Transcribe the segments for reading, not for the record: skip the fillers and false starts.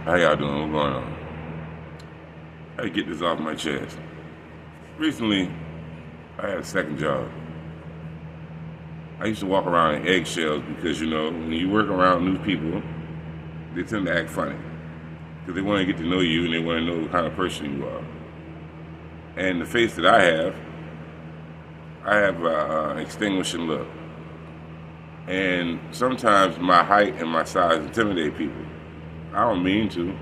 How y'all doing? What's going on? I had to get this off my chest. Recently, I had a second job. I used to walk around in eggshells because, when you work around new people, they tend to act funny. Because they want to get to know you and they want to know what kind of person you are. And the face that I have an extinguishing look. And sometimes my height and my size intimidate people. I don't mean to,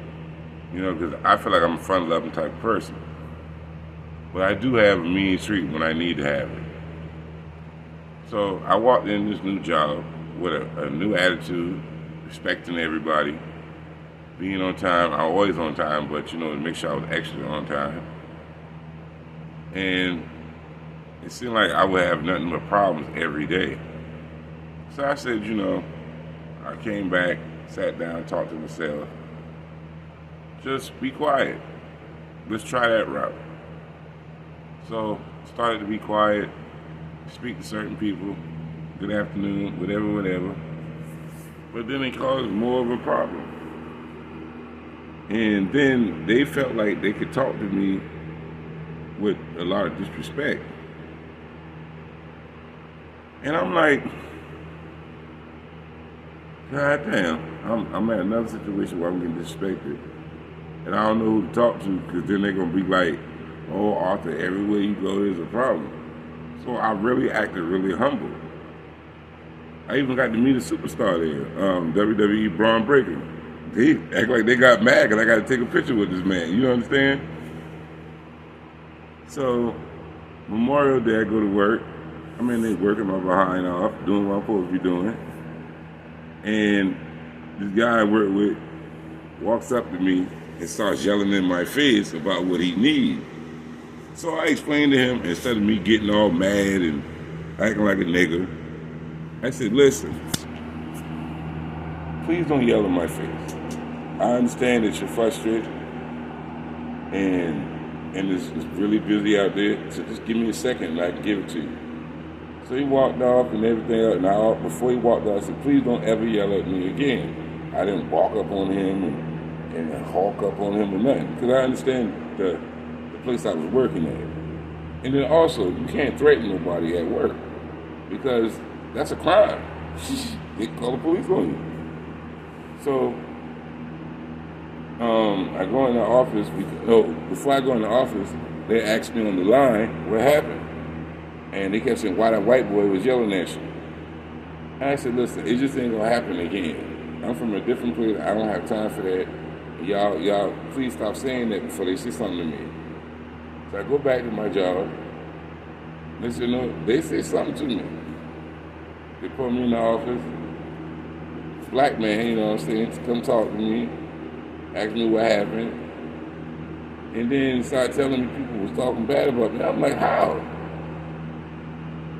because I feel like I'm a fun-loving type of person. But I do have a mean streak when I need to have it. So I walked in this new job with a new attitude, respecting everybody, being on time. I'm always on time, but to make sure I was extra on time. And it seemed like I would have nothing but problems every day. So I said, I came back, sat down, talked to myself. Just be quiet. Let's try that route. So started to be quiet, speak to certain people, good afternoon, whatever. But then it caused more of a problem. And then they felt like they could talk to me with a lot of disrespect. And I'm like, God damn, I'm at another situation where I'm getting disrespected. And I don't know who to talk to, because then they're going to be like, oh, Arthur, everywhere you go, there's a problem. So I really acted really humble. I even got to meet a superstar there, WWE Braun Breaker. They act like they got mad because I got to take a picture with this man. You understand? So Memorial Day, I go to work. I'm in there working my behind off, doing what I'm supposed to be doing. And this guy I work with walks up to me and starts yelling in my face about what he needs. So I explained to him, instead of me getting all mad and acting like a nigga, I said, listen, please don't yell in my face. I understand that you're frustrated and it's really busy out there, so just give me a second and I can give it to you. So he walked off and everything else, and before he walked off, I said, please don't ever yell at me again. I didn't walk up on him and hawk up on him or nothing, because I understand the place I was working at. And then also, you can't threaten nobody at work, because that's a crime. They call the police on you. So, I go in the office, before I go in the office, they asked me on the line what happened. And they kept saying, why that white boy was yelling at you. And I said, listen, it just ain't gonna happen again. I'm from a different place, I don't have time for that. Y'all, please stop saying that before they say something to me. So I go back to my job. They said, no, they say something to me. They put me in the office. Black man, you know what I'm saying, to come talk to me, ask me what happened. And then started telling me people was talking bad about me. I'm like, how?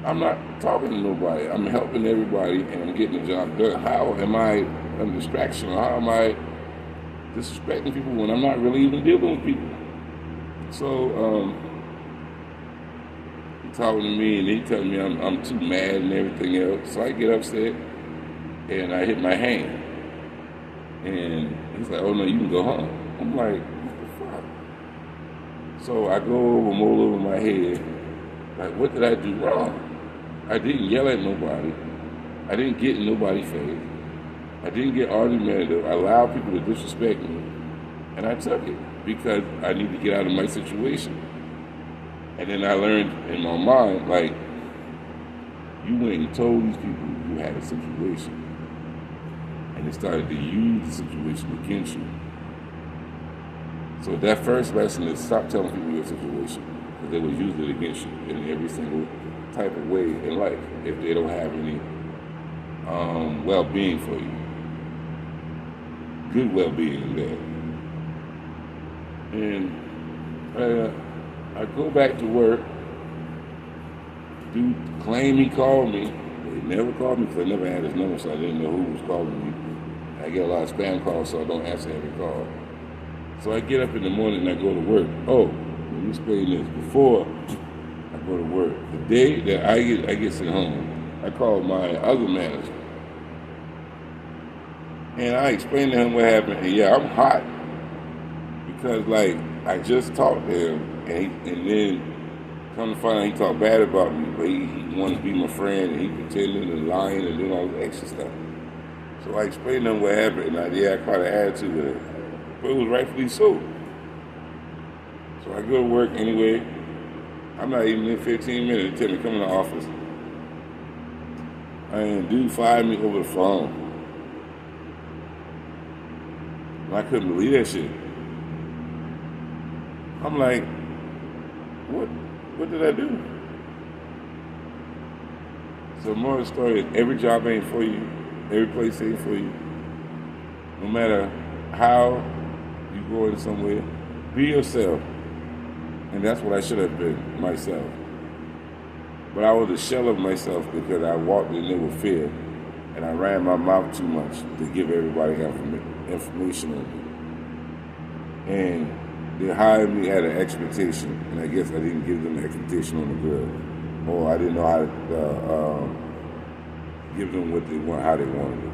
I'm not talking to nobody. I'm helping everybody and I'm getting the job done. How am I a distraction? How am I disrespecting people when I'm not really even dealing with people? So he talking to me and he telling me I'm too mad and everything else. So I get upset and I hit my hand. And he's like, oh no, you can go home. I'm like, what the fuck? So I go over, mull over my head, like, what did I do wrong? I didn't yell at nobody. I didn't get in nobody's face. I didn't get argumentative. I allowed people to disrespect me. And I took it because I need to get out of my situation. And then I learned in my mind, like, you went and told these people you had a situation. And they started to use the situation against you. So that first lesson is stop telling people your situation, because they will use it against you in every single type of way in life if they don't have any well-being for you. Good well-being in that. And I go back to work. Dude claimed he called me. He never called me because I never had his number, so I didn't know who was calling me. I get a lot of spam calls, so I don't answer every call. So I get up in the morning and I go to work. Oh, let me explain this. Before I go to work, the day that I get sent home, I called my other manager. And I explained to him what happened. And yeah, I'm hot. because like I just talked to him, and then come to find out he talked bad about me, but he wanted to be my friend, and he pretending and lying and doing all this extra stuff. So I explained to him what happened, and I caught an attitude with it, but it was rightfully so. So I go to work anyway. I'm not even in 15 minutes. They tell me come in the office. And dude fired me over the phone. And I couldn't believe that shit. I'm like, what did I do? So more of the story is every job ain't for you. Every place ain't for you. No matter how you go in somewhere, be yourself. And that's what I should have been, myself. But I was a shell of myself because I walked in there with fear, and I ran my mouth too much to give everybody information on me. And they hired me at an expectation, and I guess I didn't give them the expectation on the girl, or I didn't know how to give them what they want, how they wanted it.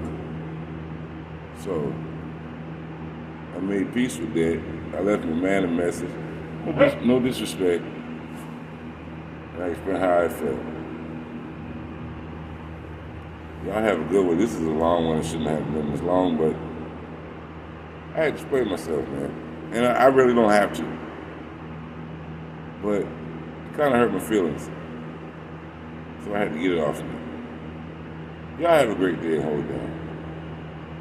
So I made peace with that. I left my man a message. No disrespect. And I explained how I felt. Y'all have a good one. This is a long one. It shouldn't have been this long, but I had to explain myself, man. And I really don't have to. But it kind of hurt my feelings. So I had to get it off of me. Y'all have a great day and hold down.